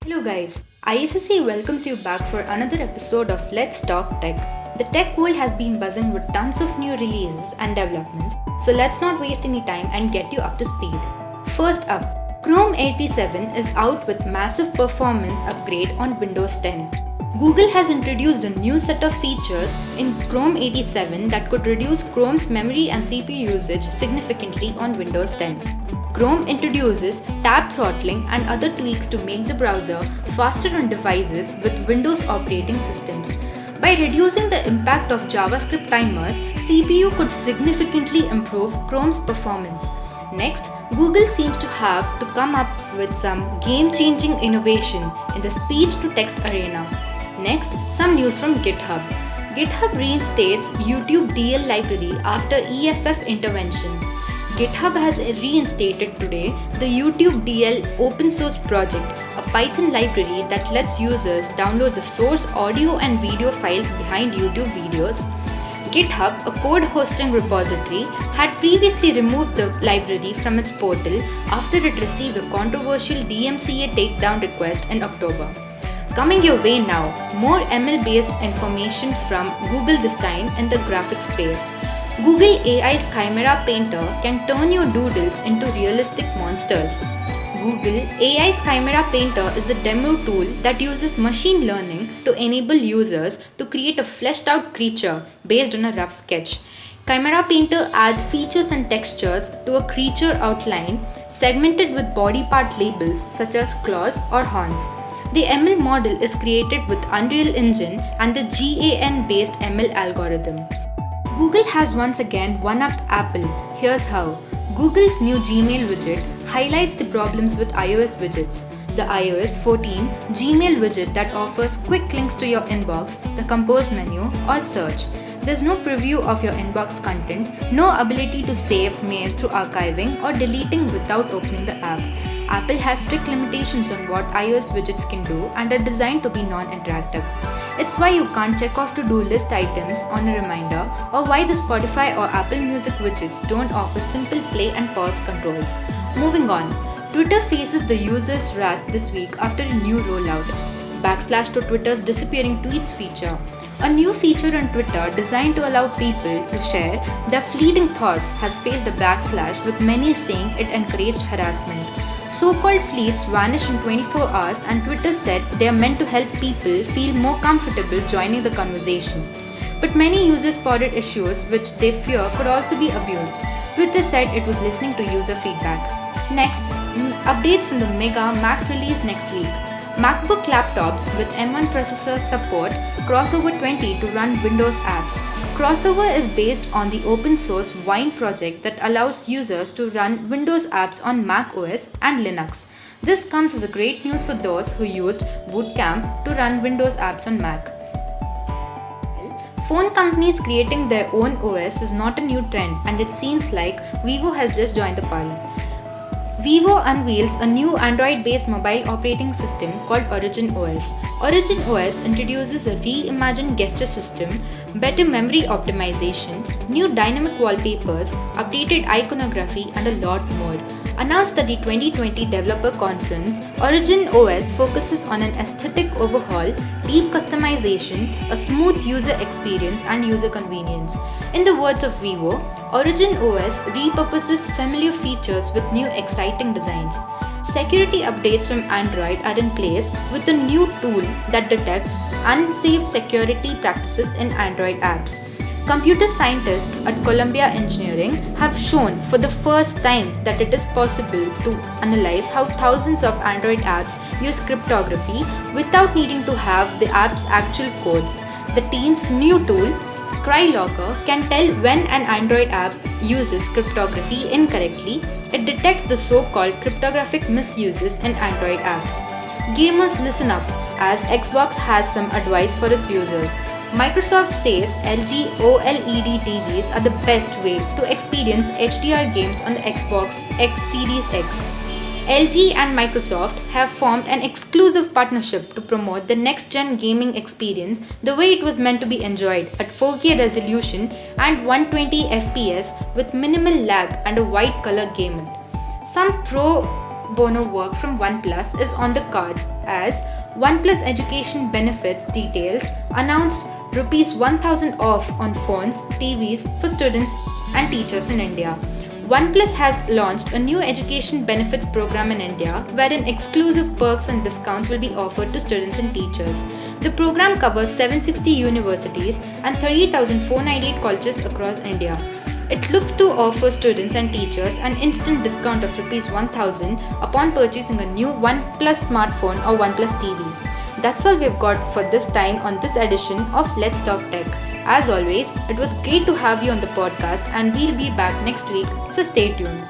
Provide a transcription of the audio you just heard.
Hello guys, ISSC welcomes you back for another episode of Let's Talk Tech. The tech world has been buzzing with tons of new releases and developments, so let's not waste any time and get you up to speed. First up, Chrome 87 is out with massive performance upgrade on Windows 10. Google has introduced a new set of features in Chrome 87 that could reduce Chrome's memory and CPU usage significantly on Windows 10. Chrome introduces tab throttling and other tweaks to make the browser faster on devices with Windows operating systems. By reducing the impact of JavaScript timers, CPU could significantly improve Chrome's performance. Next, Google seems to have to come up with some game-changing innovation in the speech-to-text arena. Next, some news from GitHub. GitHub reinstates YouTube DL library after EFF intervention. GitHub has reinstated today the YouTube DL open source project, a Python library that lets users download the source audio and video files behind YouTube videos. GitHub, a code hosting repository, had previously removed the library from its portal after it received a controversial DMCA takedown request in October. Coming your way now, more ML-based information from Google this time in the graphics space. Google AI's Chimera Painter can turn your doodles into realistic monsters. Google AI's Chimera Painter is a demo tool that uses machine learning to enable users to create a fleshed out creature based on a rough sketch. Chimera Painter adds features and textures to a creature outline segmented with body part labels such as claws or horns. The ML model is created with Unreal Engine and the GAN based ML algorithm. Google has once again one-upped Apple. Here's how. Google's new Gmail widget highlights the problems with iOS widgets. The iOS 14 Gmail widget that offers quick links to your inbox, the compose menu, or search. There's no preview of your inbox content, no ability to save mail through archiving or deleting without opening the app. Apple has strict limitations on what iOS widgets can do and are designed to be non-interactive. It's why you can't check off to-do list items on a reminder, or why the Spotify or Apple Music widgets don't offer simple play and pause controls. Moving on, Twitter faces the users' wrath this week after a new rollout. Backslash to Twitter's disappearing tweets feature. A new feature on Twitter designed to allow people to share their fleeting thoughts has faced a backslash, with many saying it encouraged harassment. So-called fleets vanish in 24 hours, and Twitter said they are meant to help people feel more comfortable joining the conversation. But many users spotted issues which they fear could also be abused. Twitter said it was listening to user feedback. Next, updates from the mega Mac release next week. MacBook laptops with M1 processor support Crossover 20 to run Windows apps. Crossover is based on the open source Wine project that allows users to run Windows apps on Mac OS and Linux. This comes as a great news for those who used Boot Camp to run Windows apps on Mac. Phone companies creating their own OS is not a new trend, and it seems like Vivo has just joined the party. Vivo unveils a new Android-based mobile operating system called Origin OS. Origin OS introduces a reimagined gesture system, better memory optimization, new dynamic wallpapers, updated iconography, and a lot more. Announced at the 2020 Developer Conference, Origin OS focuses on an aesthetic overhaul, deep customization, a smooth user experience, and user convenience. In the words of Vivo, Origin OS repurposes familiar features with new exciting designs. Security updates from Android are in place with a new tool that detects unsafe security practices in Android apps. Computer scientists at Columbia Engineering have shown for the first time that it is possible to analyze how thousands of Android apps use cryptography without needing to have the app's actual codes. The team's new tool, CryLocker, can tell when an Android app uses cryptography incorrectly. It detects the so-called cryptographic misuses in Android apps. Gamers, listen up, as Xbox has some advice for its users. Microsoft says LG OLED TVs are the best way to experience HDR games on the Xbox X Series X. LG and Microsoft have formed an exclusive partnership to promote the next-gen gaming experience the way it was meant to be enjoyed at 4K resolution and 120 FPS with minimal lag and a white color gamut. Some pro bono work from OnePlus is on the cards as OnePlus Education Benefits details announced Rs 1000 off on phones, TVs for students and teachers in India. OnePlus has launched a new education benefits program in India wherein exclusive perks and discounts will be offered to students and teachers. The program covers 760 universities and 38,498 colleges across India. It looks to offer students and teachers an instant discount of Rs 1000 upon purchasing a new OnePlus smartphone or OnePlus TV. That's all we've got for this time on this edition of Let's Talk Tech. As always, it was great to have you on the podcast and we'll be back next week, so stay tuned.